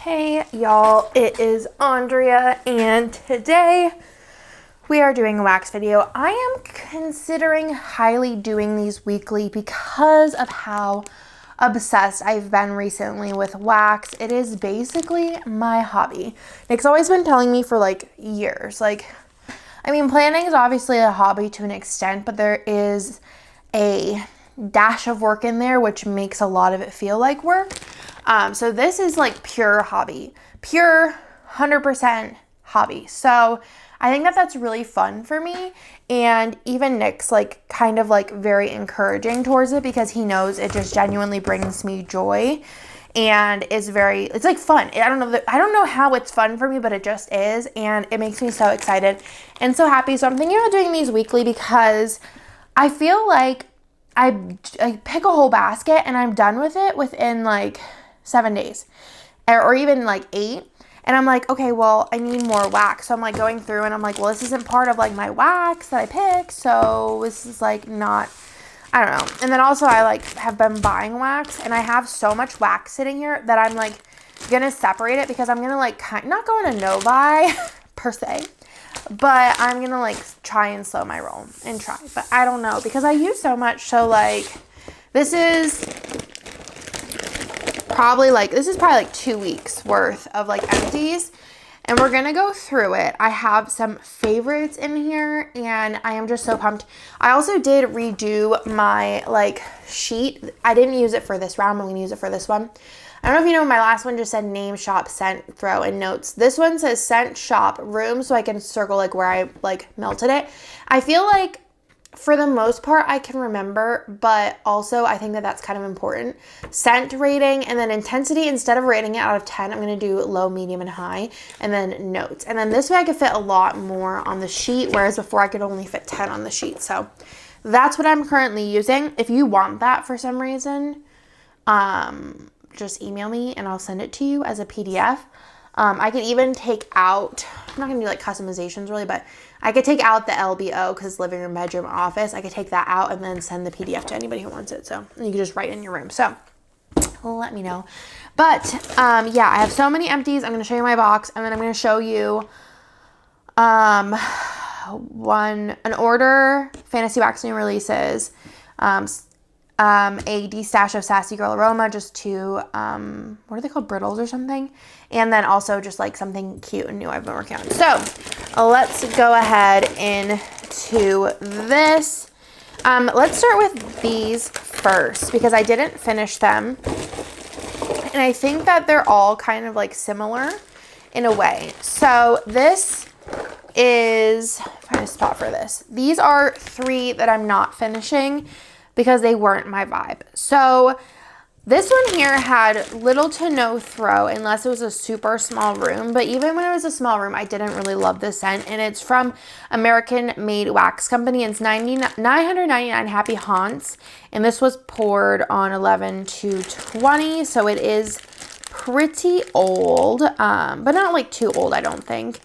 Hey y'all, it is Andrea and today we are doing a wax video. I am considering highly doing these weekly because of how obsessed I've been recently with wax. It is basically my hobby. Nick's always been telling me for like years, planning is obviously a hobby to an extent, but there is a dash of work in there, which makes a lot of it feel like work. So this is like pure hobby, pure 100% hobby. So I think that that's really fun for me. And even Nick's kind of very encouraging towards it because he knows it just genuinely brings me joy and it's like fun. I don't know how it's fun for me, but it just is. And it makes me so excited and so happy. So I'm thinking about doing these weekly because I feel like I pick a whole basket and I'm done with it within 7 days or even 8. And I'm like, okay, well, I need more wax. So I'm going through and I'm like, well, this isn't part of my wax that I picked. So this is not, I don't know. And then also I have been buying wax and I have so much wax sitting here that I'm gonna separate it because I'm gonna not go in a no buy per se, but I'm gonna try and slow my roll and try. But I don't know because I use so much. So this is probably 2 weeks worth of Empties, and we're gonna go through it. I have some favorites in here and I am just so pumped. I also did redo my sheet. I didn't use it for this round. I'm gonna use it for this one. I don't know if you know, my last one just said name, shop, scent, throw, and notes. This one says scent, shop, room, so I can circle where I melted it. I feel for the most part, I can remember, but also I think that that's kind of important. Scent rating and then intensity, instead of rating it out of 10, I'm going to do low, medium, and high, and then notes. And then this way I could fit a lot more on the sheet, whereas before I could only fit 10 on the sheet. So that's what I'm currently using. If you want that for some reason, just email me and I'll send it to you as a PDF. I could even take out, I'm not going to do customizations really, but I could take out the LBO because living room, bedroom, office. I could take that out and then send the PDF to anybody who wants it. So you can just write in your room. So let me know. But yeah, I have so many Empties. I'm going to show you my box and then I'm going to show you an order, fantasy wax new releases, a de-stash of Sassy Girl Aroma, just two, what are they called, brittles or something? And then also just something cute and new I've been working on. So let's go ahead into this. Let's start with these first because I didn't finish them. And I think that they're all kind of similar in a way. So this is, find a spot for this. These are 3 that I'm not finishing because they weren't my vibe. So this one here had little to no throw unless it was a super small room. But even when it was a small room, I didn't really love the scent. And it's from American Made Wax Company. It's $999 Happy Haunts. And this was poured on 11/2/20. So it is pretty old, but not too old, I don't think.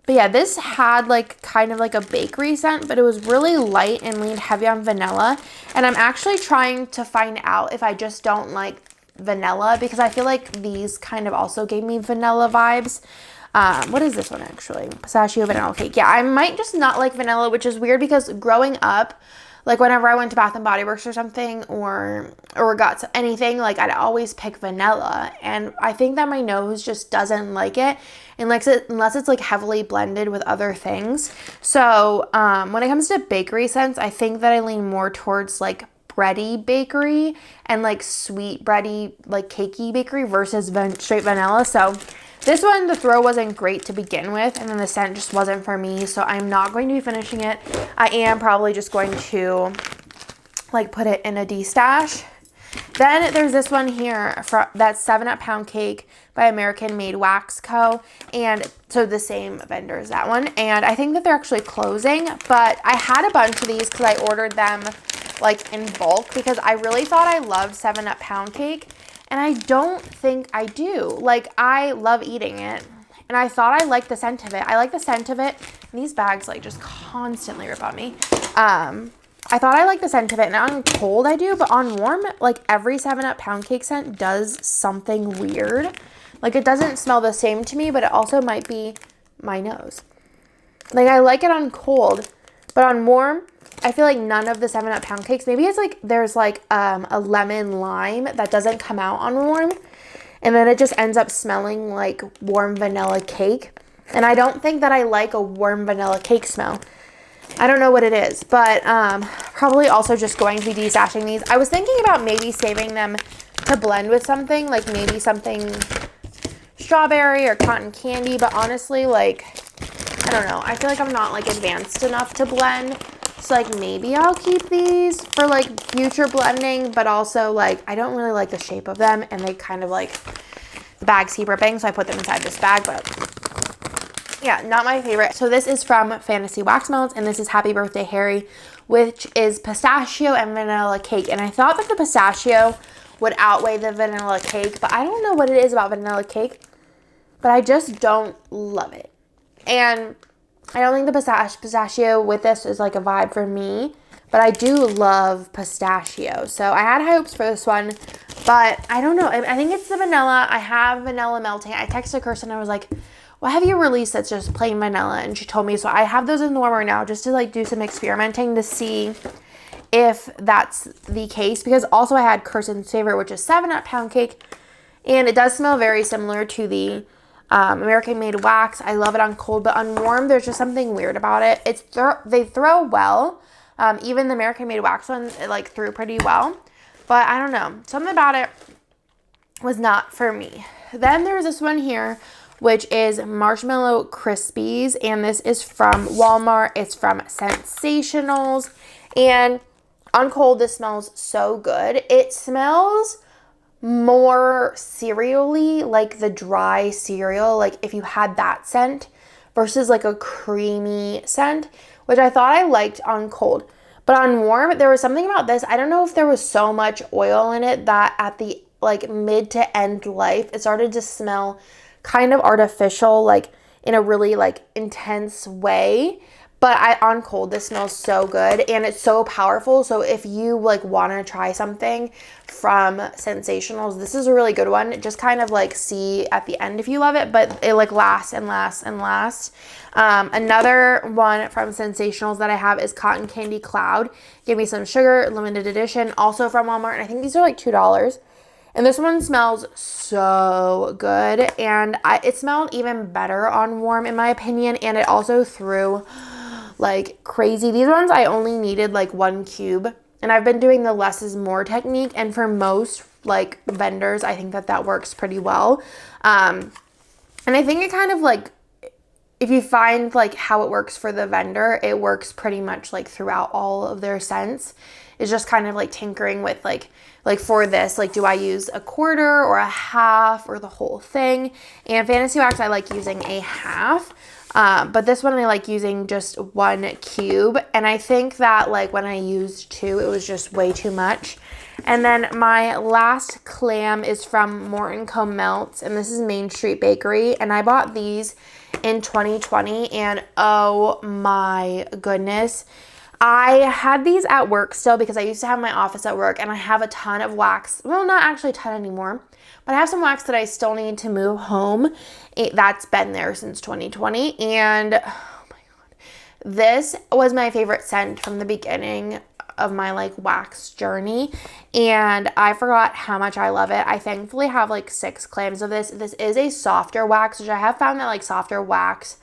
But yeah, this had kind of a bakery scent, but it was really light and leaned heavy on vanilla. And I'm actually trying to find out if I just don't like vanilla because I feel these kind of also gave me vanilla vibes. What is this one actually? Pistachio vanilla cake. Yeah, I might just not like vanilla, which is weird because growing up, whenever I went to Bath and Body Works or something or got anything, I'd always pick vanilla. And I think that my nose just doesn't like it unless it's heavily blended with other things. So when it comes to bakery scents, I think that I lean more towards bready bakery and sweet bready, cakey bakery versus straight vanilla. So this one, the throw wasn't great to begin with, and then the scent just wasn't for me, so I'm not going to be finishing it. I am probably just going to put it in a de-stash. Then there's this one here, that's 7-Up Pound Cake by American Made Wax Co. And so the same vendor as that one. And I think that they're actually closing, but I had a bunch of these because I ordered them in bulk because I really thought I loved 7-Up Pound Cake. And I don't think I do. I love eating it. And I thought I liked the scent of it. I like the scent of it. And these bags just constantly rip on me. I thought I liked the scent of it, and on cold I do, but on warm, like every 7-Up pound cake scent does something weird. Like it doesn't smell the same to me, but it also might be my nose. Like I like it on cold, but on warm, I feel like none of the 7-Up pound cakes, maybe it's like there's like a lemon lime that doesn't come out on warm, and then it just ends up smelling like warm vanilla cake. And I don't think that I like a warm vanilla cake smell. I don't know what it is, but probably also just going to be destashing these. I was thinking about maybe saving them to blend with something, like maybe something strawberry or cotton candy, but honestly, like, I don't know. I feel like I'm not like advanced enough to blend. So like maybe I'll keep these for like future blending, but also like I don't really like the shape of them, and they kind of like, the bags keep ripping, so I put them inside this bag, but yeah, not my favorite. So this is from Fantasy Wax Melts, and this is Happy Birthday Harry, which is pistachio and vanilla cake. And I thought that the pistachio would outweigh the vanilla cake, but I don't know what it is about vanilla cake, but I just don't love it. And I don't think the pistachio with this is like a vibe for me, but I do love pistachio. So I had high hopes for this one, but I don't know. I think it's the vanilla. I have vanilla melting. I texted Kirsten and I was like, what have you released that's just plain vanilla? And she told me, so I have those in the warmer now just to like do some experimenting to see if that's the case, because also I had Kirsten's favorite, which is 7-Up pound cake, and it does smell very similar to the American Made Wax. I love it on cold, but on warm, there's just something weird about it. They throw well. Even the American Made Wax one, it like threw pretty well, but I don't know. Something about it was not for me. Then there's this one here, which is Marshmallow Crispies, and this is from Walmart. It's from Sensationals, and on cold, this smells so good. It smells more cereal-y, like the dry cereal, like if you had that scent versus like a creamy scent, which I thought I liked on cold. But on warm, there was something about this. I don't know if there was so much oil in it that at the like mid to end life, it started to smell kind of artificial, like in a really like intense way. But on cold, this smells so good, and it's so powerful. So if you like want to try something from Sensationals, this is a really good one. Just kind of like see at the end if you love it, but it like lasts and lasts and lasts. Another one from Sensationals that I have is Cotton Candy Cloud. Give Me Some Sugar, limited edition, also from Walmart. And I think these are like $2. And this one smells so good, and it smelled even better on warm in my opinion, and it also threw like crazy. These ones I only needed like 1 cube, and I've been doing the less is more technique, and for most like vendors I think that works pretty well. And I think it kind of like, if you find like how it works for the vendor, it works pretty much like throughout all of their scents. It's just kind of like tinkering with like for this, like do I use a quarter or a half or the whole thing? And Fantasy Wax, I like using a half. But this one I like using just 1 cube. And I think that like when I used 2, it was just way too much. And then my last clam is from Morton Co. Melts, and this is Main Street Bakery. And I bought these in 2020, and oh my goodness. I had these at work still because I used to have my office at work, and I have a ton of wax. Well, not actually a ton anymore, but I have some wax that I still need to move home. That's been there since 2020, and oh my god. This was my favorite scent from the beginning of my like wax journey, and I forgot how much I love it. I thankfully have like 6 clams of this. This is a softer wax, which I have found that like softer wax,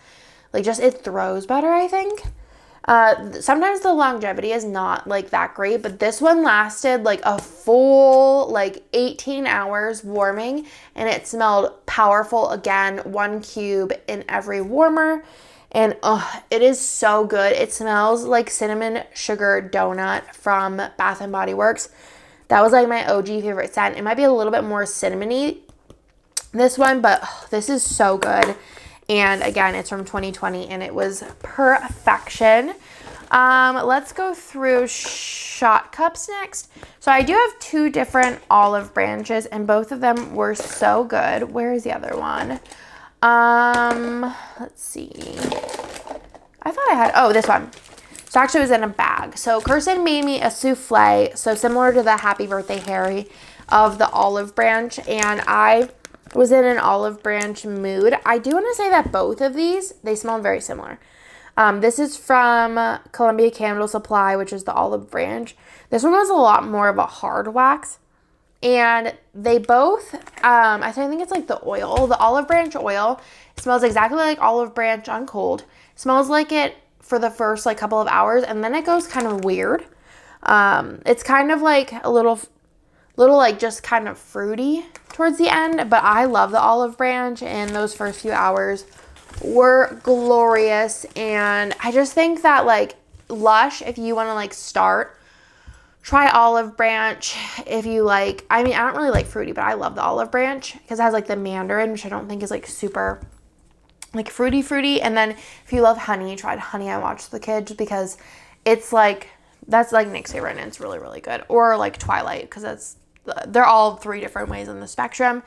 like just it throws better, I think. Sometimes the longevity is not like that great, but this one lasted like a full like 18 hours warming, and it smelled powerful. Again, 1 cube in every warmer, and it is so good. It smells like cinnamon sugar donut from Bath and Body Works. That was like my OG favorite scent. It might be a little bit more cinnamony, this one, but this is so good. And again, it's from 2020, and it was perfection. Let's go through shot cups next. So I do have 2 different olive branches, and both of them were so good. Where is the other one? Let's see. I thought I had, this one. Xoxo is in a bag. So Kirsten made me a souffle, so similar to the Happy Birthday Harry of the olive branch, and I was in an olive branch mood. I do want to say that both of these, they smell very similar. This is from Columbia Candle Supply, which is the olive branch. This one was a lot more of a hard wax. And they both, I think it's like the oil. The olive branch oil smells exactly like olive branch on cold. Smells like it for the first like couple of hours, and then it goes kind of weird. It's kind of like a little like just kind of fruity towards the end, but I love the olive branch, and those first few hours were glorious. And I just think that like Lush, if you want to like start, try olive branch. If you like, I mean, I don't really like fruity, but I love the olive branch because it has like the Mandarin, which I don't think is like super like fruity. And then if you love honey, try Honey I Watch the Kids, because it's like, that's like Nick's favorite, and it's really, really good. Or like Twilight, because they're all 3 different ways on the spectrum.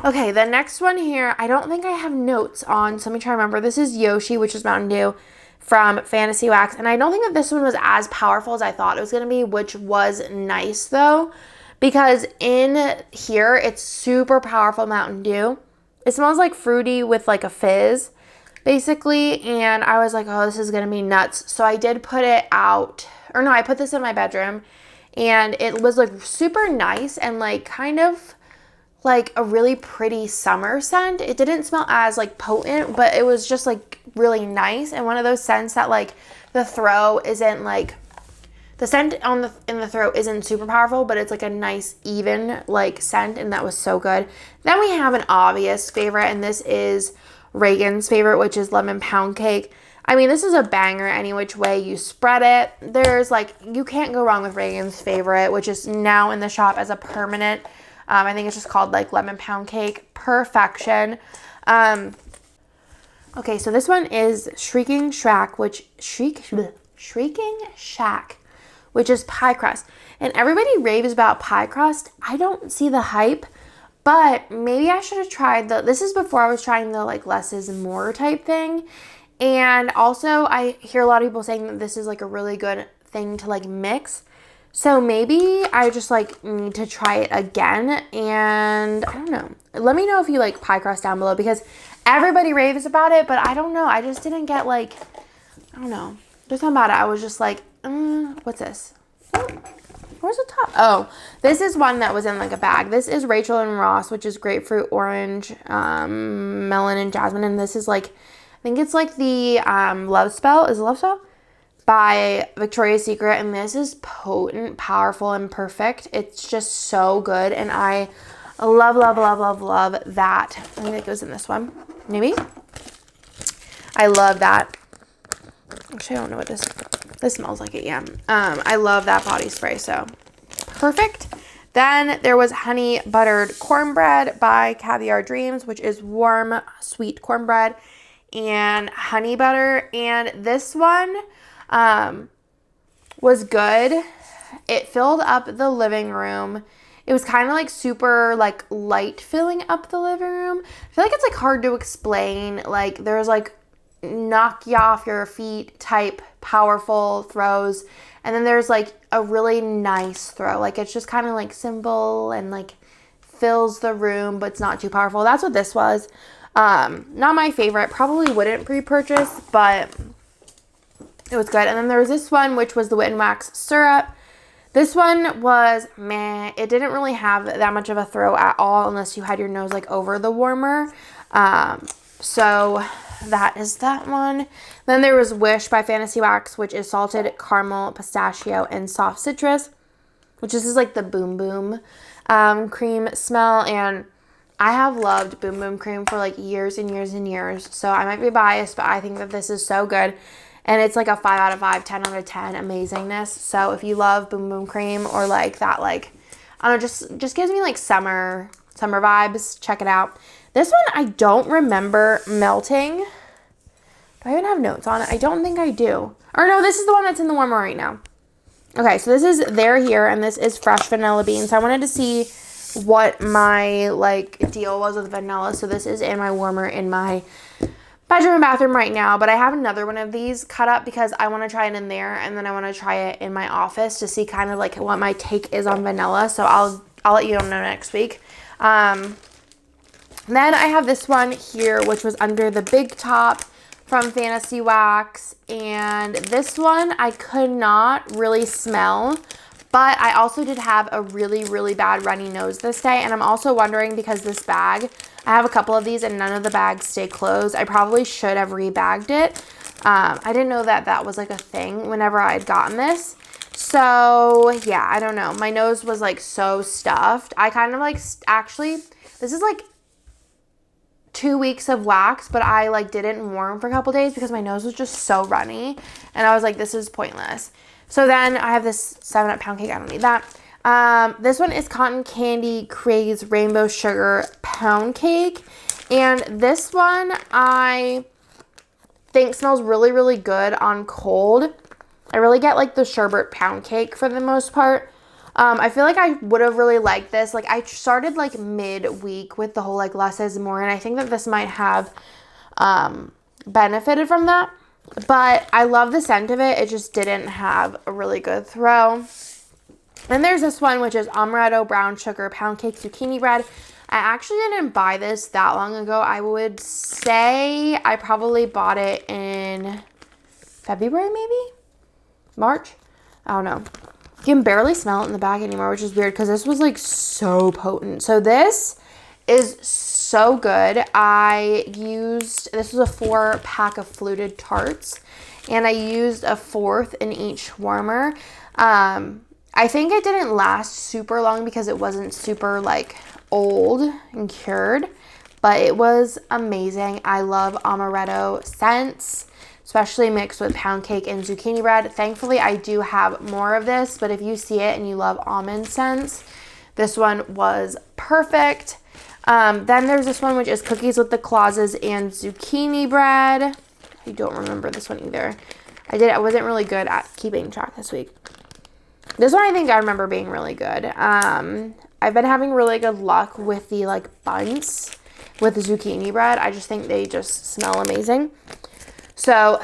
Okay, the next one here, I don't think I have notes on, so let me try to remember. This is Yoshi, which is Mountain Dew from Fantasy Wax, and I don't think that this one was as powerful as I thought it was going to be, which was nice though, because in here, it's super powerful Mountain Dew. It smells like fruity with like a fizz, basically, and I was like, oh, this is going to be nuts. So I did put it out, or no, I put this in my bedroom, and it was like super nice and like kind of like a really pretty summer scent. It didn't smell as like potent, but it was just like really nice, and one of those scents that like the throw isn't like, the scent in the throat isn't super powerful, but it's like a nice even like scent, and that was so good. Then we have an obvious favorite, and this is Reagan's favorite, which is Lemon Pound Cake. I mean, this is a banger any which way you spread it. There's like, you can't go wrong with Reagan's favorite, which is now in the shop as a permanent. I think it's just called like Lemon Pound Cake. Perfection. Okay, so this one is Shrieking Shack, which is pie crust. And everybody raves about pie crust. I don't see the hype, but maybe I should have tried this is before I was trying the like less is more type thing. And also I hear a lot of people saying that this is like a really good thing to like mix. So maybe I just like need to try it again, and I don't know. Let me know if you like pie crust down below, because everybody raves about it, but I don't know. I just didn't get like, I don't know. There's something about it. I was just like, what's this? Where's the top? Oh, this is one that was in like a bag. This is Rachel and Ross, which is grapefruit, orange, melon, and jasmine. And this is like, I think it's like the Love Spell. Is it Love Spell? By Victoria's Secret, and this is potent, powerful, and perfect. It's just so good, and I love that. I think it goes in this one, maybe. I love that. Actually, I don't know what this smells like it, yeah. I love that body spray, so perfect. Then there was Honey Buttered Cornbread by Caviar Dreams, which is warm, sweet cornbread and honey butter, and this one was good. It filled up the living room. It was kind of like super like light filling up the living room. I feel like it's like hard to explain. Like there's like knock you off your feet type powerful throws, and then there's like a really nice throw. Like it's just kind of like simple and like fills the room, but it's not too powerful. That's what this was. Not my favorite. Probably wouldn't pre-purchase, but it was good. And then there was this one, which was the Wit and Wax Syrup. This one was meh. It didn't really have that much of a throw at all unless you had your nose like over the warmer. So that is that one. Then there was Wish by Fantasy Wax, which is salted caramel, pistachio, and soft citrus, which is like the Boom Boom cream smell. And I have loved Boom Boom cream for like years and years and years. So I might be biased, but I think that this is so good. And it's like a 5 out of 5, 10 out of 10 amazingness. So if you love Boom Boom cream or like that, like, I don't know, just gives me like summer vibes, check it out. This one I don't remember melting. Do I even have notes on it? I don't think I do. Or no, this is the one that's in the warmer right now. Okay, so this is They're Here, and this is fresh vanilla bean. So I wanted to see what my like deal was with vanilla. So this is in my warmer in my bedroom and bathroom right now, but I have another one of these cut up because I want to try it in there, and then I want to try it in my office to see kind of like what my take is on vanilla. So I'll let you know next week. Then I have this one here, which was under the big top from Fantasy Wax, and this one I could not really smell, but I also did have a really, really bad runny nose this day, and I'm also wondering because this bag, I have a couple of these and none of the bags stay closed. I probably should have rebagged it. I didn't know that that was like a thing whenever I had gotten this. So yeah, I don't know. My nose was like so stuffed. I kind of like, actually, this is like 2 weeks of wax, but I like didn't warm for a couple days because my nose was just so runny, and I was like, this is pointless. So then I have this 7-Up pound cake. I don't need that. This one is Cotton Candy Craze Rainbow Sugar Pound Cake, and this one I think smells really, really good on cold. I really get like the sherbet pound cake for the most part. I feel like I would have really liked this. Like I started like mid-week with the whole like less is more, and I think that this might have benefited from that. But I love the scent of it. It just didn't have a really good throw. And there's this one, which is Amaretto Brown Sugar Pound Cake Zucchini Bread. I actually didn't buy this that long ago. I would say I probably bought it in February, maybe? March? I don't know. You can barely smell it in the bag anymore, which is weird because this was like so potent. So this is so good. This was a 4-pack of fluted tarts, and I used a 4th in each warmer. I think it didn't last super long because it wasn't super like old and cured, but it was amazing. I love amaretto scents, especially mixed with pound cake and zucchini bread. Thankfully, I do have more of this, but if you see it and you love almond scents, this one was perfect. Then there's this one, which is Cookies with the Clauses and Zucchini Bread. I don't remember this one either. I wasn't really good at keeping track this week. This one I think I remember being really good. I've been having really good luck with the like buns with the zucchini bread. I just think they just smell amazing. So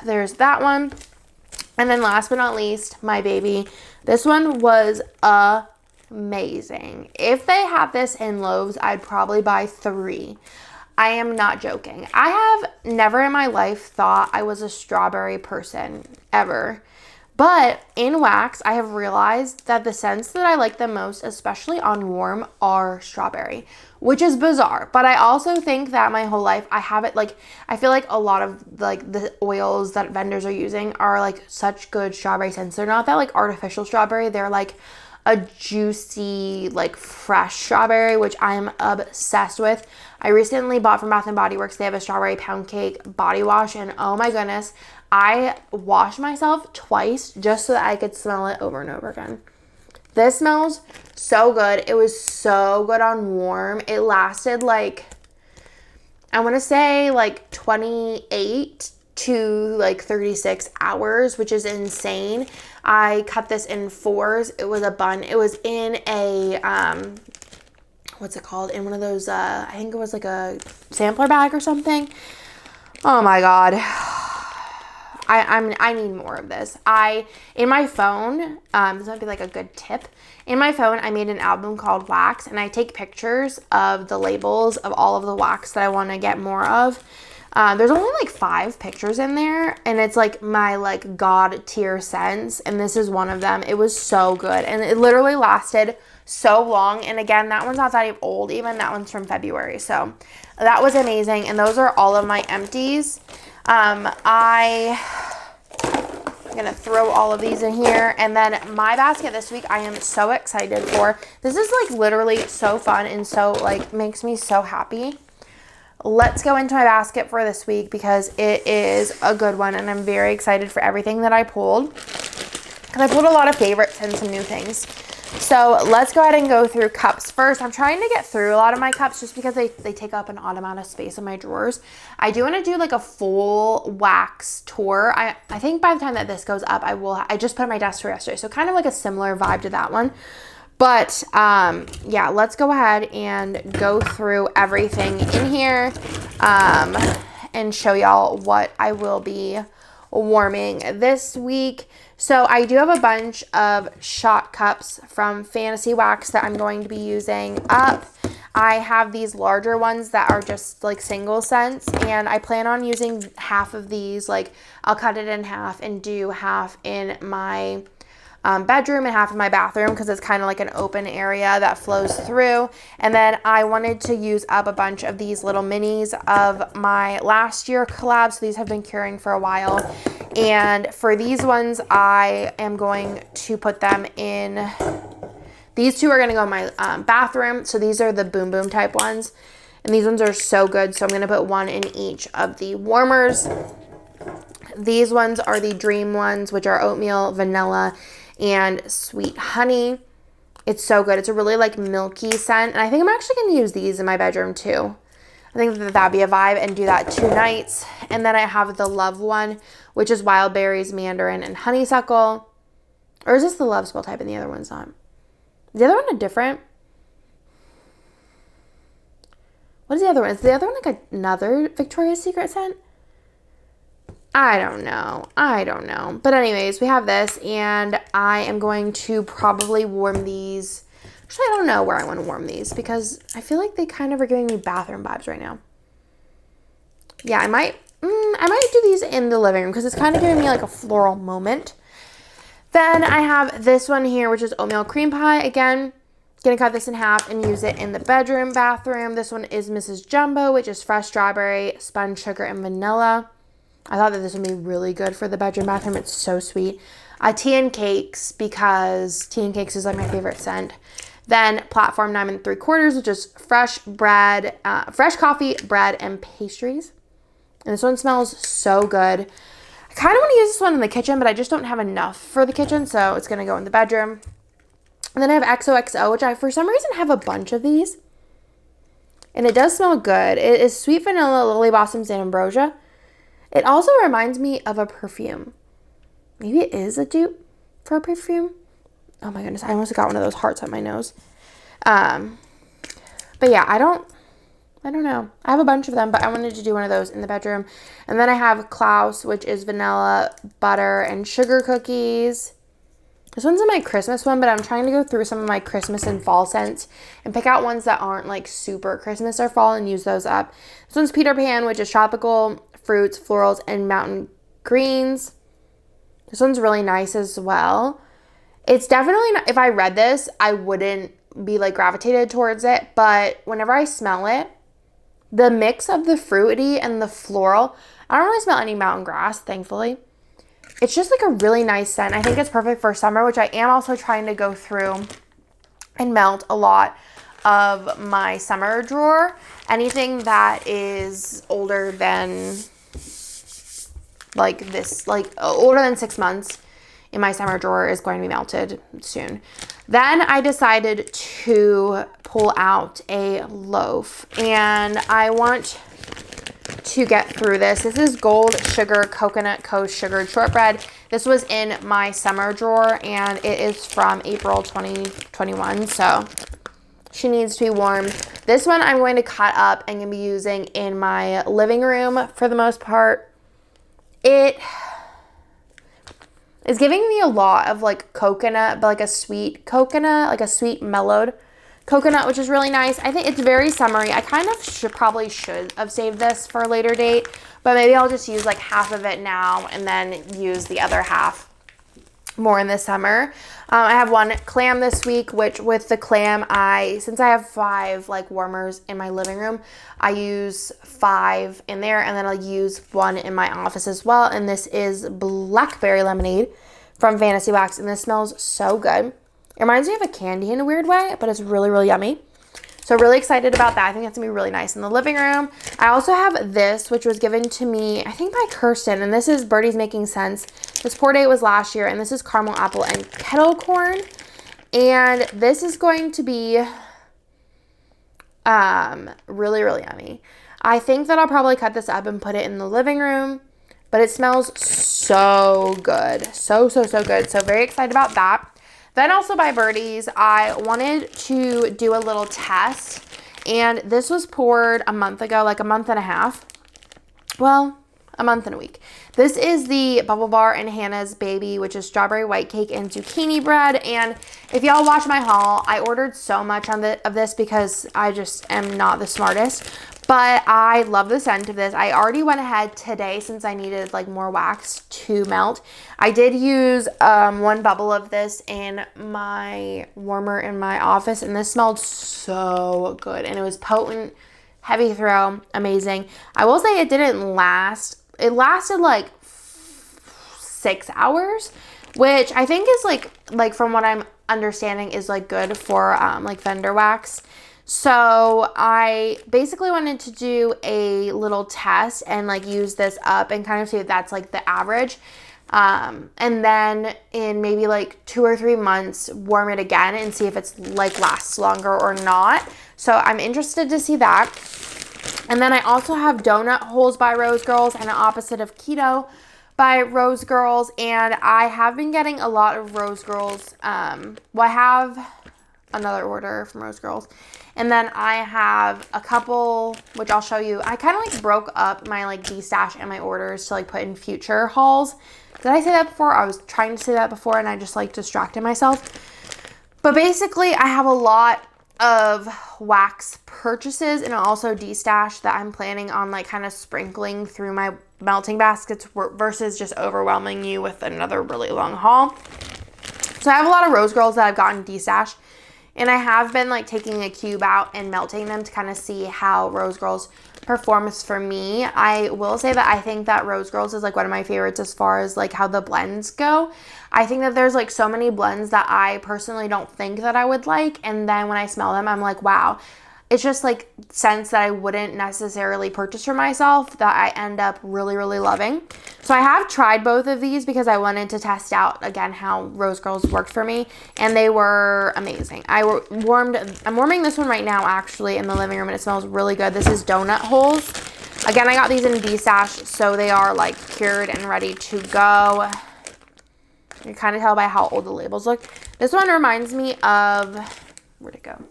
there's that one. And then last but not least, my baby. This one was amazing. If they have this in loaves, I'd probably buy 3. I am not joking. I have never in my life thought I was a strawberry person, ever. But in wax, I have realized that the scents that I like the most, especially on warm, are strawberry, which is bizarre. But I also think that my whole life I have it like, I feel like a lot of like the oils that vendors are using are like such good strawberry scents. They're not that like artificial strawberry. They're like a juicy, like fresh strawberry, which I'm obsessed with. I recently bought from Bath & Body Works. They have a strawberry pound cake body wash, and oh my goodness, I washed myself twice just so that I could smell it over and over again. This smells so good. It was so good on warm. It lasted like, I want to say like 28 to like 36 hours, which is insane. I cut this in 4s. It was a bun. It was in a, what's it called? In one of those, I think it was like a sampler bag or something. Oh my God. I need more of this. In my phone, this might be like a good tip. In my phone, I made an album called Wax, and I take pictures of the labels of all of the wax that I want to get more of. There's only like 5 pictures in there, and it's like my like god tier scents, and this is one of them. It was so good, and it literally lasted so long. And again, that one's not that old, even that one's from February, so that was amazing. And those are all of my empties. I'm gonna throw all of these in here, and then my basket this week I am so excited for. This is like literally so fun and so like makes me so happy. Let's go into my basket for this week because it is a good one, and I'm very excited for everything that I pulled because I pulled a lot of favorites and some new things. So let's go ahead and go through cups first. I'm trying to get through a lot of my cups just because they take up an odd amount of space in my drawers. I do want to do like a full wax tour. I think by the time that this goes up, I just put on my desk for yesterday. So kind of like a similar vibe to that one. But yeah, let's go ahead and go through everything in here. and show y'all what I will be warming this week. So I do have a bunch of shot cups from Fantasy Wax that I'm going to be using up. I have these larger ones that are just like single scents, and I plan on using half of these. Like I'll cut it in half and do half in my bedroom and half in my bathroom because it's kind of like an open area that flows through. And then I wanted to use up a bunch of these little minis of my last year collab. So these have been curing for a while. And for these ones, I am going to put them in. These two are going to go in my bathroom. So these are the Boom Boom type ones. And these ones are so good. So I'm going to put one in each of the warmers. These ones are the Dream ones, which are oatmeal, vanilla, and sweet honey. It's so good. It's a really like milky scent. And I think I'm actually going to use these in my bedroom too. I think that that'd be a vibe, and do that 2 nights. And then I have the Love one, which is wild berries, mandarin, and honeysuckle. Or is this the Love Spell type and the other one's not? Is the other one a different? What is the other one? Is the other one like another Victoria's Secret scent? I don't know. But anyways, we have this, and I am going to probably warm these. Actually, I don't know where I want to warm these because I feel like they kind of are giving me bathroom vibes right now. Yeah, I might do these in the living room because it's kind of giving me like a floral moment. Then I have this one here, which is Oatmeal Cream Pie. Again, gonna cut this in half and use it in the bedroom, bathroom. This one is Mrs. Jumbo, which is fresh strawberry, spun sugar, and vanilla. I thought that this would be really good for the bedroom, bathroom. It's so sweet. Tea and Cakes, because Tea and Cakes is like my favorite scent. Then Platform 9 3/4, which is fresh bread, fresh coffee, bread, and pastries. And this one smells so good. I kind of want to use this one in the kitchen, but I just don't have enough for the kitchen, so it's going to go in the bedroom. And then I have Xoxo, which I, for some reason, have a bunch of these. And it does smell good. It is sweet vanilla, lily blossoms, and ambrosia. It also reminds me of a perfume. Maybe it is a dupe for a perfume. Oh my goodness, I almost got one of those hearts on my nose. But yeah, I don't know. I have a bunch of them, but I wanted to do one of those in the bedroom. And then I have Klaus, which is vanilla, butter, and sugar cookies. This one's in my Christmas one, but I'm trying to go through some of my Christmas and fall scents and pick out ones that aren't like super Christmas or fall and use those up. This one's Peter Pan, which is tropical, fruits, florals, and mountain greens. This one's really nice as well. It's definitely not, if I read this, I wouldn't be like gravitated towards it, but whenever I smell it, the mix of the fruity and the floral, I don't really smell any mountain grass, thankfully. It's just like a really nice scent. I think it's perfect for summer, which I am also trying to go through and melt a lot of my summer drawer. Anything that is older than like this, like older than 6 months in my summer drawer is going to be melted soon. Then I decided to pull out a loaf, and I want to get through this. This is Gold Sugar Coconut Coast Sugared Shortbread. This was in my summer drawer, and it is from April 2021, so she needs to be warmed. This one I'm going to cut up and going to be using in my living room for the most part. It is giving me a lot of like coconut, but like a sweet coconut, like a sweet mellowed coconut, which is really nice. I think it's very summery. I kind of should have saved this for a later date, but maybe I'll just use like half of it now and then use the other half more in the summer. I have one clam this week, which with the clam, since I have 5 like warmers in my living room, I use 5 in there, and then I'll use 1 in my office as well. And this is Blackberry Lemonade from Fantasy Wax, and this smells so good. It reminds me of a candy in a weird way, but it's really, really yummy. So really excited about that. I think that's gonna be really nice in the living room. I also have this, which was given to me, I think by Kirsten, and this is Birdie's Making Sense. This pour date was last year, and this is caramel apple and kettle corn. And this is going to be really, really yummy. I think that I'll probably cut this up and put it in the living room, but it smells so good. So, so, so good. So very excited about that. Then also by Birdie's, I wanted to do a little test, and this was poured a month ago, like a month and a half. well, a month and a week. This is the Bubble Bar and Hannah's Baby, which is strawberry white cake and zucchini bread. And if y'all watch my haul, I ordered so much of this because I just am not the smartest. But I love the scent of this. I already went ahead today since I needed like more wax to melt. I did use one bubble of this in my warmer in my office, and this smelled so good. And it was potent, heavy throw, amazing. I will say it didn't last. It lasted like 6 hours, which I think is like from what I'm understanding is like good for like fender wax. So I basically wanted to do a little test and like use this up and kind of see if that's like the average. And then in maybe like 2 or 3 months, warm it again and see if it's like lasts longer or not. So I'm interested to see that. And then I also have Doughnut Holes by Rose Girls and an Opposite of Keto by Rose Girls. And I have been getting a lot of Rose Girls. Well, I have another order from Rose Girls. And then I have a couple, which I'll show you. I kind of like broke up my like D-stash and my orders to like put in future hauls. Did I say that before? I was trying to say that before and I just like distracted myself. But basically I have a lot of wax purchases and also D-stash that I'm planning on like kind of sprinkling through my melting baskets versus just overwhelming you with another really long haul. So I have a lot of Rose Girls that I've gotten D-stash. And I have been like taking a cube out and melting them to kind of see how Rose Girls performs for me. I will say that I think that Rose Girls is like one of my favorites as far as like how the blends go. I think that there's like so many blends that I personally don't think that I would like. And then when I smell them, I'm like, wow. It's just like scents that I wouldn't necessarily purchase for myself that I end up really, really loving. So I have tried both of these because I wanted to test out again how Rose Girls worked for me, and they were amazing. I'm warming this one right now actually in the living room, and it smells really good. This is Doughnut Holes. Again, I got these in D-stash, so they are like cured and ready to go. You can kind of tell by how old the labels look. This one reminds me of, where'd it go?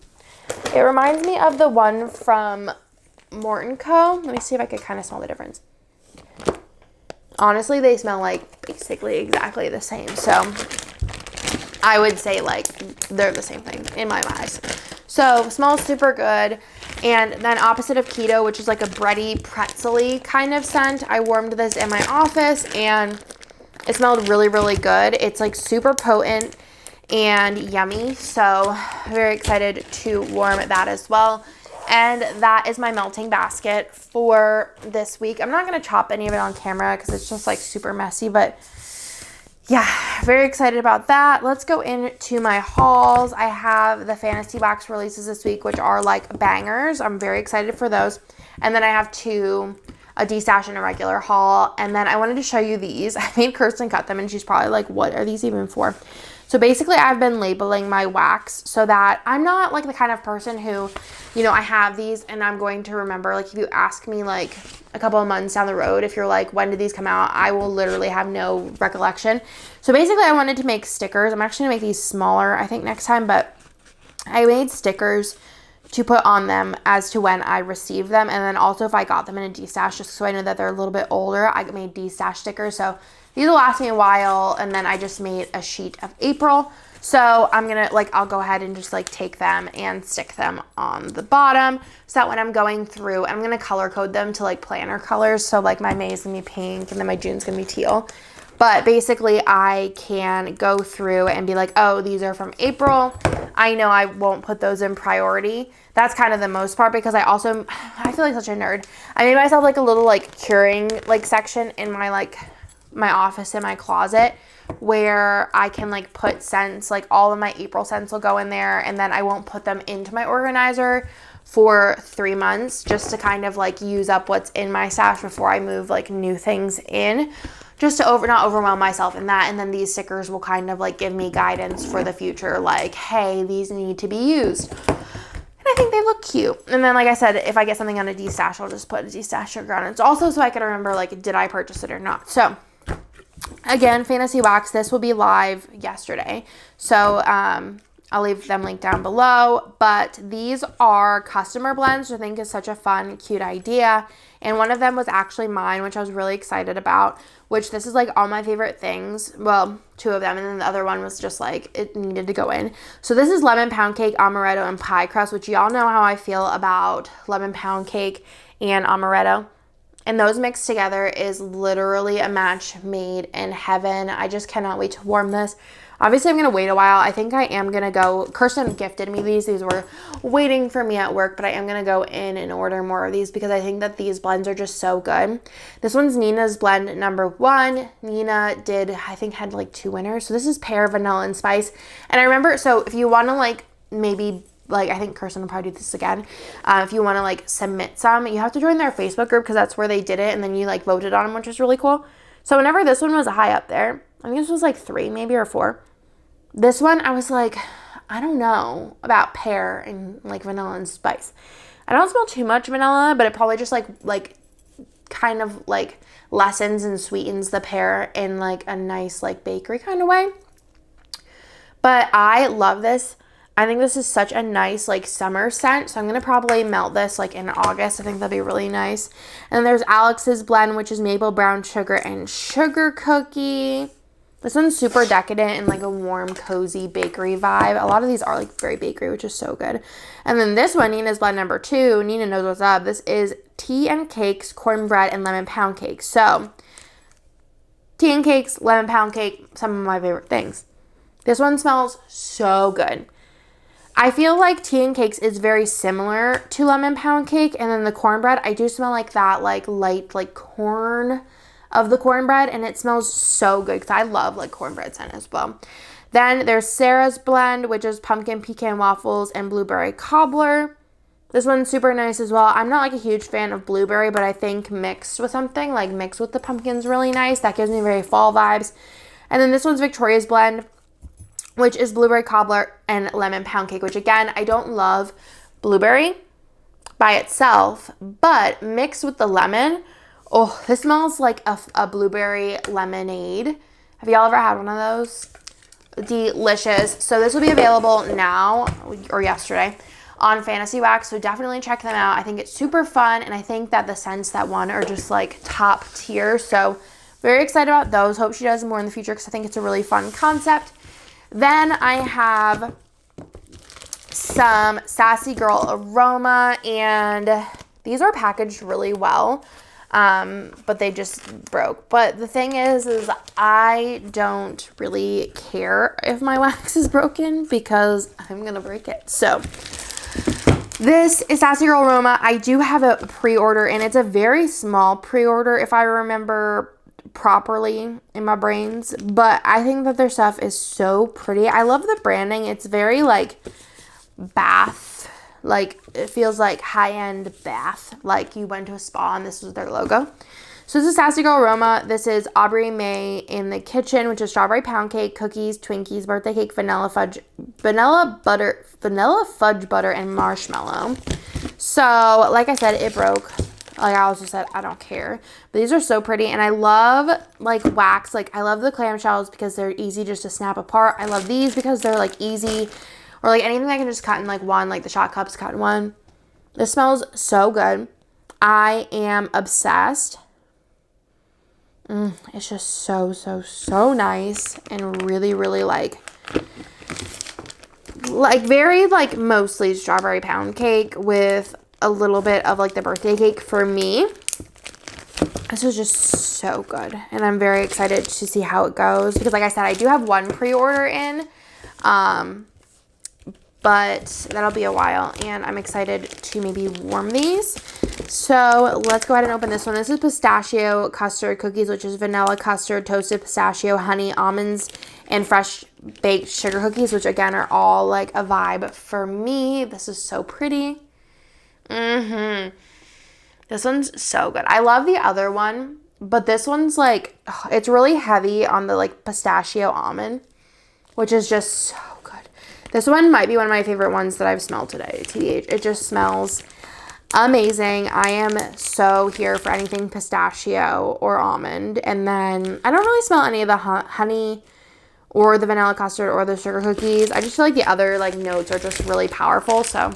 It reminds me of the one from Morton Co. Let me see if I could kind of smell the difference. Honestly, they smell like basically exactly the same. So I would say like they're the same thing in my eyes. So smells super good. And then Opposite of Keto, which is like a bready, pretzel-y kind of scent. I warmed this in my office and it smelled really, really good. It's like super potent and yummy, so very excited to warm that as well. And that is my melting basket for this week. I'm not going to chop any of it on camera because it's just like super messy, but yeah, very excited about that. Let's go into my hauls. I have the Fantasy Wax releases this week, which are like bangers. I'm very excited for those. And then I have a D-stash and a regular haul. And then I wanted to show you these. I made Kirsten cut them and she's probably like, what are these even for? So basically I've been labeling my wax so that I'm not like the kind of person who, you know, I have these and I'm going to remember, like if you ask me like a couple of months down the road, if you're like, when did these come out? I will literally have no recollection. So basically I wanted to make stickers. I'm actually gonna make these smaller, I think next time, but I made stickers to put on them as to when I received them. And then also if I got them in a D-stash, just so I know that they're a little bit older, I made D-stash stickers. So these will last me a while. And then I just made a sheet of April. So I'm going to I'll go ahead and just take them and stick them on the bottom so that when I'm going through, I'm going to color code them to planner colors. So my May is going to be pink and then my June's going to be teal. But basically I can go through and be like, oh, these are from April. I know I won't put those in priority. That's kind of the most part because I feel like such a nerd. I made myself a little curing section in my office in my closet where I can put scents, all of my April scents will go in there, and then I won't put them into my organizer for 3 months just to kind of use up what's in my stash before I move new things in, just to not overwhelm myself in that. And then these stickers will kind of give me guidance for the future, hey, these need to be used. And I think they look cute. And then, like I said, if I get something on a D-stash, I'll just put a D-stash sugar on it. It's also so I can remember, did I purchase it or not? So again, Fantasy Wax, this will be live yesterday. So I'll leave them linked down below, but these are customer blends, which I think is such a fun, cute idea. And one of them was actually mine, which I was really excited about, which this is like all my favorite things. Well, two of them, and then the other one was just like it needed to go in. So this is lemon pound cake, amaretto, and pie crust, which y'all know how I feel about lemon pound cake and amaretto. And those mixed together is literally a match made in heaven. I just cannot wait to warm this. Obviously, I'm going to wait a while. I think I am going to go. Kirsten gifted me these. These were waiting for me at work, but I am going to go in and order more of these because I think that these blends are just so good. This one's Nina's blend number 1. Nina did, I think, had like 2 winners. So this is pear, vanilla, and spice. And I remember, so if you want to like maybe, like, I think Kirsten will probably do this again. If you want to like submit some, you have to join their Facebook group because that's where they did it. And then you like voted on them, which is really cool. So whenever this one was high up there, I think this was like 3 maybe or 4. This one, I was like, I don't know about pear and like vanilla and spice. I don't smell too much vanilla, but it probably just like kind of like lessens and sweetens the pear in like a nice like bakery kind of way. But I love this. I think this is such a nice like summer scent. So I'm going to probably melt this like in August. I think that'd be really nice. And then there's Alex's blend, which is maple brown sugar and sugar cookie. This one's super decadent and like a warm, cozy bakery vibe. A lot of these are like very bakery, which is so good. And then this one, Nina's blend number 2. Nina knows what's up. This is tea and cakes, cornbread, and lemon pound cake. So tea and cakes, lemon pound cake, some of my favorite things. This one smells so good. I feel like tea and cakes is very similar to lemon pound cake. And then the cornbread, I do smell like that like light like corn of the cornbread, and it smells so good because I love like cornbread scent as well. Then there's Sarah's blend, which is pumpkin pecan waffles and blueberry cobbler. This one's super nice as well. I'm not like a huge fan of blueberry, but I think mixed with something, like mixed with the pumpkin's really nice. That gives me very fall vibes. And then this one's Victoria's blend, which is blueberry cobbler and lemon pound cake, which again, I don't love blueberry by itself, but mixed with the lemon, oh, this smells like a blueberry lemonade. Have y'all ever had one of those? Delicious. So this will be available now or yesterday on Fantasy Wax. So definitely check them out. I think it's super fun. And I think that the scents that won are just like top tier. So very excited about those. Hope she does more in the future because I think it's a really fun concept. Then I have some Sassy Girl Aroma, and these are packaged really well. But they just broke. But the thing is I don't really care if my wax is broken because I'm gonna break it. So this is Sassy Girl Aroma. I do have a pre-order, and it's a very small pre-order if I remember properly in my brains, but I think that their stuff is so pretty. I love the branding. It's very like bath, like it feels like high-end bath, like you went to a spa and this was their logo. So this is Sassy Girl Aroma. This is Aubrey May in the Kitchen, which is strawberry pound cake, cookies, Twinkies, birthday cake, vanilla fudge butter, and marshmallow. So like I said, it broke. Like I also said, I don't care. But these are so pretty. And I love like wax. Like I love the clamshells because they're easy just to snap apart. I love these because they're like easy. Or like anything I can just cut in like one. Like the shot cups cut in one. This smells so good. I am obsessed. It's just so, so, so nice. And really, really like very like mostly strawberry pound cake with a little bit of like the birthday cake for me. This is just so good, and I'm very excited to see how it goes because like I said, I do have one pre-order in, but that'll be a while, and I'm excited to maybe warm these. So let's go ahead and open this one. This is pistachio custard cookies, which is vanilla custard, toasted pistachio, honey, almonds, and fresh baked sugar cookies, which again are all like a vibe for me. This is so pretty. This one's so good. I love the other one, but this one's like, it's really heavy on the like pistachio almond, which is just so good. This one might be one of my favorite ones that I've smelled today, TBH. It just smells amazing. I am so here for anything pistachio or almond. And then I don't really smell any of the honey or the vanilla custard or the sugar cookies. I just feel like the other like notes are just really powerful. So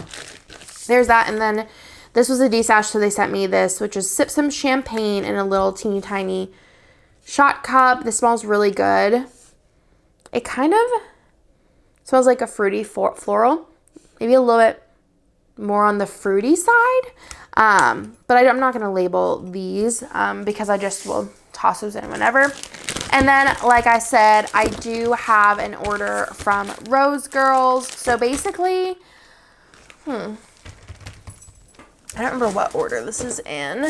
there's that. And then this was a destash, so they sent me this, which is Sip Some Champagne in a little teeny tiny shot cup. This smells really good. It kind of smells like a fruity floral, maybe a little bit more on the fruity side. But I'm not going to label these because I just will toss those in whenever. And then, like I said, I do have an order from Rose Girls. So basically, I don't remember what order this is in.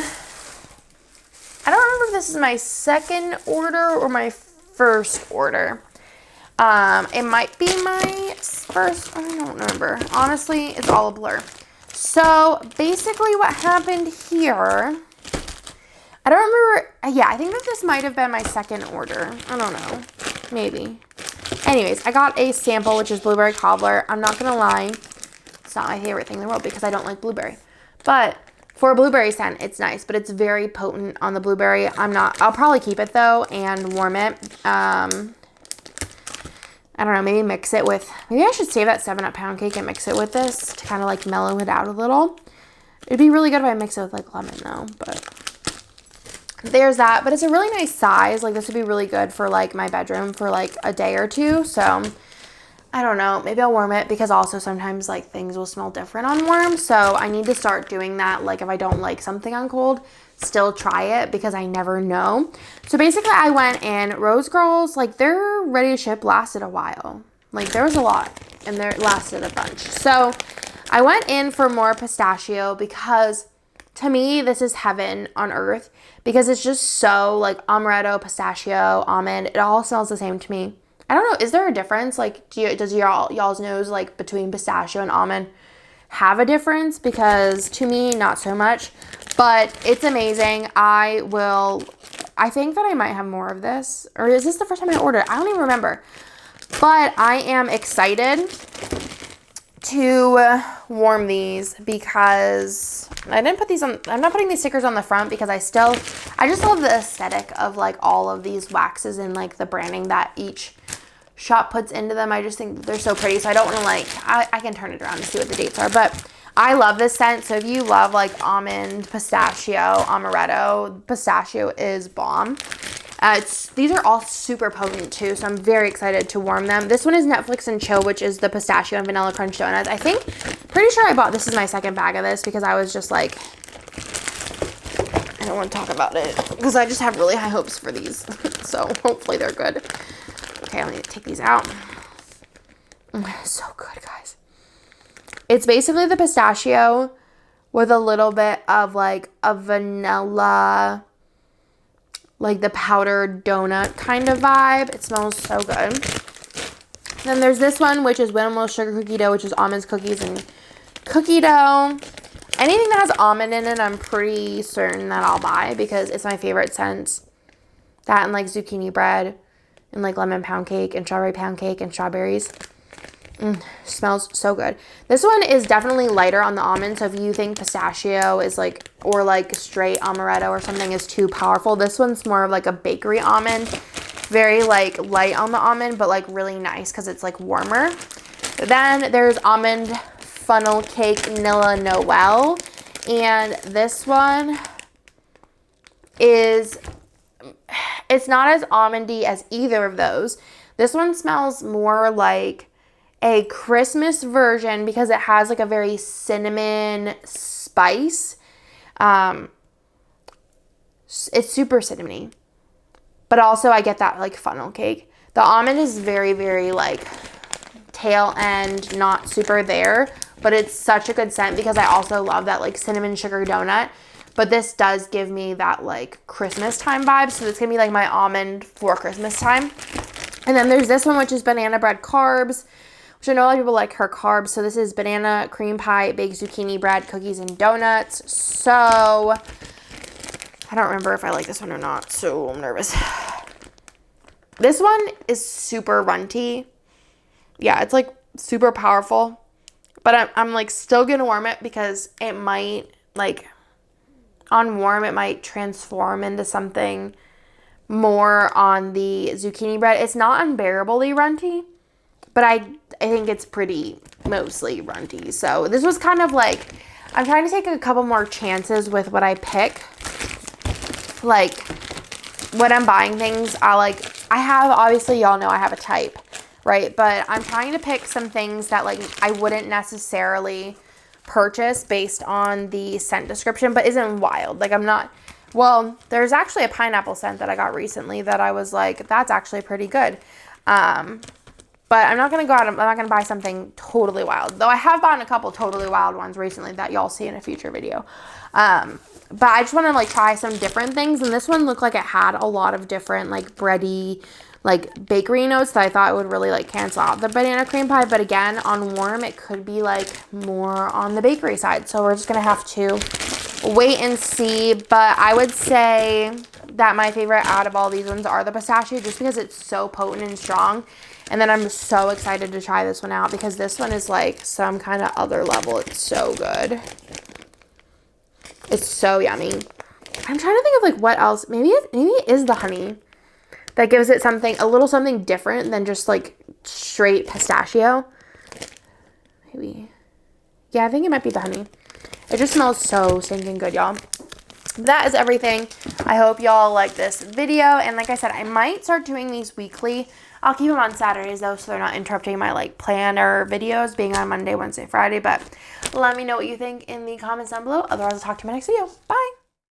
I don't remember if this is my second order or my first order. It might be my first. I don't remember. Honestly, it's all a blur. So basically what happened here, I don't remember. Yeah, I think that this might have been my second order. I don't know. Maybe. Anyways, I got a sample, which is blueberry cobbler. I'm not going to lie. It's not my favorite thing in the world because I don't like blueberry. But for a blueberry scent, it's nice, but it's very potent on the blueberry. I'll probably keep it though and warm it. I don't know, maybe mix it with, maybe I should save that 7-Up pound cake and mix it with this to kind of like mellow it out a little. It'd be really good if I mix it with like lemon though, but there's that. But it's a really nice size. Like this would be really good for like my bedroom for like a day or two. So I don't know, maybe I'll warm it because also sometimes like things will smell different on warm. So I need to start doing that. Like if I don't like something on cold, still try it because I never know. So basically I went in, Rose Girls, like their ready to ship lasted a while. Like there was a lot and there lasted a bunch. So I went in for more pistachio because to me this is heaven on earth because it's just so like amaretto, pistachio, almond. It all smells the same to me. I don't know, is there a difference? Like does y'all's nose like between pistachio and almond have a difference? Because to me, not so much, but it's amazing. I think that I might have more of this, or is this the first time I ordered? I don't even remember, but I am excited to warm these because I didn't put these on, I'm not putting these stickers on the front because I just love the aesthetic of like all of these waxes and like the branding that each shop puts into them. I just think they're so pretty, so I don't want to like, I can turn it around and see what the dates are, but I love this scent. So if you love like almond, pistachio, amaretto, pistachio is bomb. These are all super potent too, so I'm very excited to warm them. This one is Netflix and Chill, which is the pistachio and vanilla crunch donuts. Pretty sure I bought, this is my second bag of this because I was just like, I don't want to talk about it because I just have really high hopes for these. So hopefully they're good. Okay, I need to take these out. So good, guys. It's basically the pistachio with a little bit of like a vanilla, like the powdered donut kind of vibe. It smells so good. Then there's this one, which is Wintermilk Sugar Cookie Dough, which is almonds, cookies, and cookie dough. Anything that has almond in it, I'm pretty certain that I'll buy because it's my favorite scent. That and like zucchini bread and like lemon pound cake and strawberry pound cake and strawberries. Smells so good. This one is definitely lighter on the almond, so if you think pistachio is like, or like straight amaretto or something is too powerful, this one's more of like a bakery almond. Very like light on the almond, but like really nice because it's like warmer. Then there's almond funnel cake vanilla Noel, and this one is, it's not as almondy as either of those. This one smells more like a Christmas version because it has like a very cinnamon spice. It's super cinnamony, but also I get that like funnel cake. The almond is very, very like tail end, not super there, but it's such a good scent because I also love that like cinnamon sugar donut. But this does give me that like Christmas time vibe. So it's gonna be like my almond for Christmas time. And then there's this one, which is banana bread carbs, which I know a lot of people like her carbs. So this is banana cream pie, baked zucchini bread, cookies, and donuts. So I don't remember if I like this one or not, so I'm nervous. This one is super runty. Yeah, it's like super powerful. But I'm like still gonna warm it because it might like, on warm, it might transform into something more on the zucchini bread. It's not unbearably runty, but I think it's pretty mostly runty. So this was kind of like, I'm trying to take a couple more chances with what I pick. Like, when I'm buying things, I have, obviously y'all know I have a type, right? But I'm trying to pick some things that like I wouldn't necessarily purchase based on the scent description, but isn't wild. Like I'm not, well, there's actually a pineapple scent that I got recently that I was like, that's actually pretty good. But I'm not going to go out, I'm not going to buy something totally wild. Though I have bought a couple totally wild ones recently that y'all see in a future video. But I just want to like try some different things. And this one looked like it had a lot of different like bready, like bakery notes that I thought would really like cancel out the banana cream pie. But again, on warm, it could be like more on the bakery side. So we're just going to have to wait and see. But I would say that my favorite out of all these ones are the pistachio, just because it's so potent and strong. And then I'm so excited to try this one out because this one is like some kind of other level. It's so good. It's so yummy. I'm trying to think of like what else. Maybe it is the honey that gives it something, a little something different than just like straight pistachio. Maybe. Yeah, I think it might be the honey. It just smells so stinking good, y'all. That is everything. I hope y'all like this video. And like I said, I might start doing these weekly. I'll keep them on Saturdays though, so they're not interrupting my like planner videos being on Monday, Wednesday, Friday. But let me know what you think in the comments down below. Otherwise, I'll talk to you in my next video. Bye.